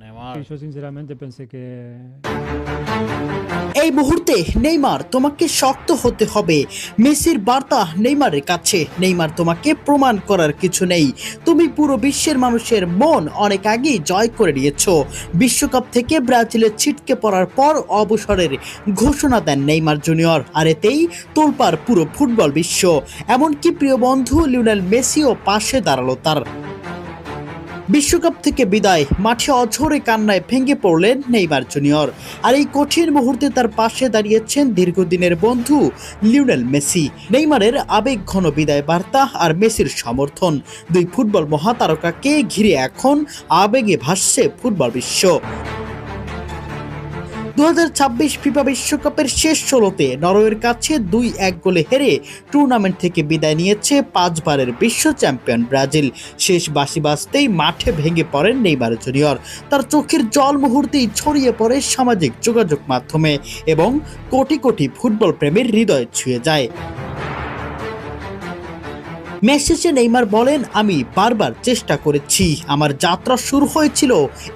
Neymar. Yo sinceramente pensé que এই মুহূর্তে Neymar তোমাকে শক্ত হতে হবে। মেসির বার্তা নেইমারের কাছে, নেইমার তোমাকে প্রমাণ করার কিছু নেই। তুমি পুরো বিশ্বের মানুষের মন অনেক আগেই জয় করে নিয়েছো। বিশ্বকাপ থেকে ব্রাজিলে ছিটকে পড়ার পর অবসরের ঘোষণা দেন নেইমার জুনিয়র, আর এতেই তোলপাড় পুরো ফুটবল বিশ্ব। এমনকি প্রিয় বন্ধু লিওনেল মেসিও পাশে দাঁড়ালো তার। বিশ্বকাপ থেকে বিদায়, মাঠে অঝরে কান্নায় ভেঙে পড়লেন নেইমার জুনিয়র। আর এই কঠিন মুহূর্তে তার পাশে দাঁড়িয়েছেন দীর্ঘদিনের বন্ধু লিওনেল মেসি। নেইমারের আবেগঘন বিদায় বার্তা আর মেসির সমর্থন, দুই ফুটবল মহাতারকাকে ঘিরে এখন আবেগে ভাসছে ফুটবল বিশ্ব। 2026 ফিফা বিশ্বকাপের শেষ 16তে নরওয়ের কাছে 2-1 গোলে হেরে টুর্নামেন্ট থেকে বিদায় নিয়েছে 5 বারের বিশ্ব চ্যাম্পিয়ন ব্রাজিল। শেষ বাঁশি বাজতেই মাঠে ভেঙে পড়েন নেইমার জুনিয়র। তার চোখের জল মুহূর্তেই ছড়িয়ে পড়ে সামাজিক যোগাযোগ মাধ্যমে এবং কোটি কোটি ফুটবল প্রেমীর হৃদয় ছুঁয়ে যায়। ম্যাচ শেষে নেইমার বলেন, আমি বারবার চেষ্টা করেছি। আমার যাত্রা শুরু হয়েছিল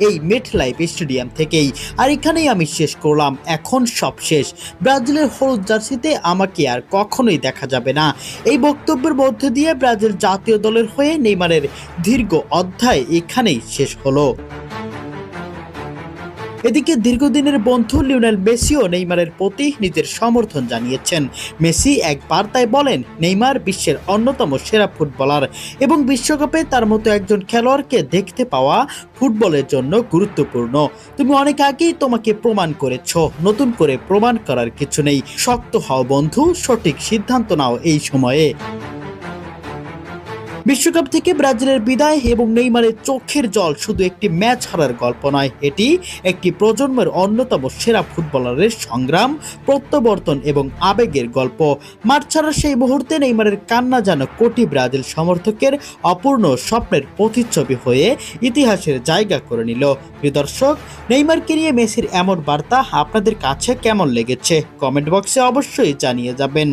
এই মেটলাইফ স্টেডিয়াম থেকেই, আর এখানেই আমি শেষ করলাম। এখন সব শেষ। ব্রাজিলের হলুদ জার্সিতে আমাকে আর কখনোই দেখা যাবে না। এই বক্তব্যের মধ্যে দিয়ে ব্রাজিল জাতীয় দলের হয়ে নেইমারের দীর্ঘ অধ্যায় এখানেই শেষ হলো। এদিকে দীর্ঘদিনের বন্ধু লিওনেল মেসিও নেইমারের প্রতি নিজের সমর্থন জানিয়েছেন। মেসি এক বার্তায় বলেন, নেইমার বিশ্বের অন্যতম সেরা ফুটবলার এবং বিশ্বকাপে তার মতো একজন খেলোয়াড়কে দেখতে পাওয়া ফুটবলের জন্য গুরুত্বপূর্ণ। তুমি অনেক আগেই তোমাকে প্রমাণ করেছো, নতুন করে প্রমাণ করার কিছু নেই। শক্ত হও বন্ধু, সঠিক সিদ্ধান্ত নাও এই সময়ে। বিশ্বকাপ থেকে ব্রাজিলের বিদায় এবং নেইমারের চোখের জল শুধু একটি ম্যাচ হারার গল্প নয়, এটি একটি প্রজন্মের অন্যতম সেরা ফুটবলারের সংগ্রাম, প্রত্যাবর্তন এবং আবেগের গল্প। মাঠ ছাড়ার সেই মুহূর্তে নেইমারের কান্না যেন কোটি ব্রাজিল সমর্থকের অপূর্ণ স্বপ্নের প্রতিচ্ছবি হয়ে ইতিহাসের জায়গা করে নিল। প্রিয় দর্শক, নেইমারকে নিয়ে মেসির এমন বার্তা আপনাদের কাছে কেমন লেগেছে কমেন্ট বক্সে অবশ্যই জানিয়ে যাবেন।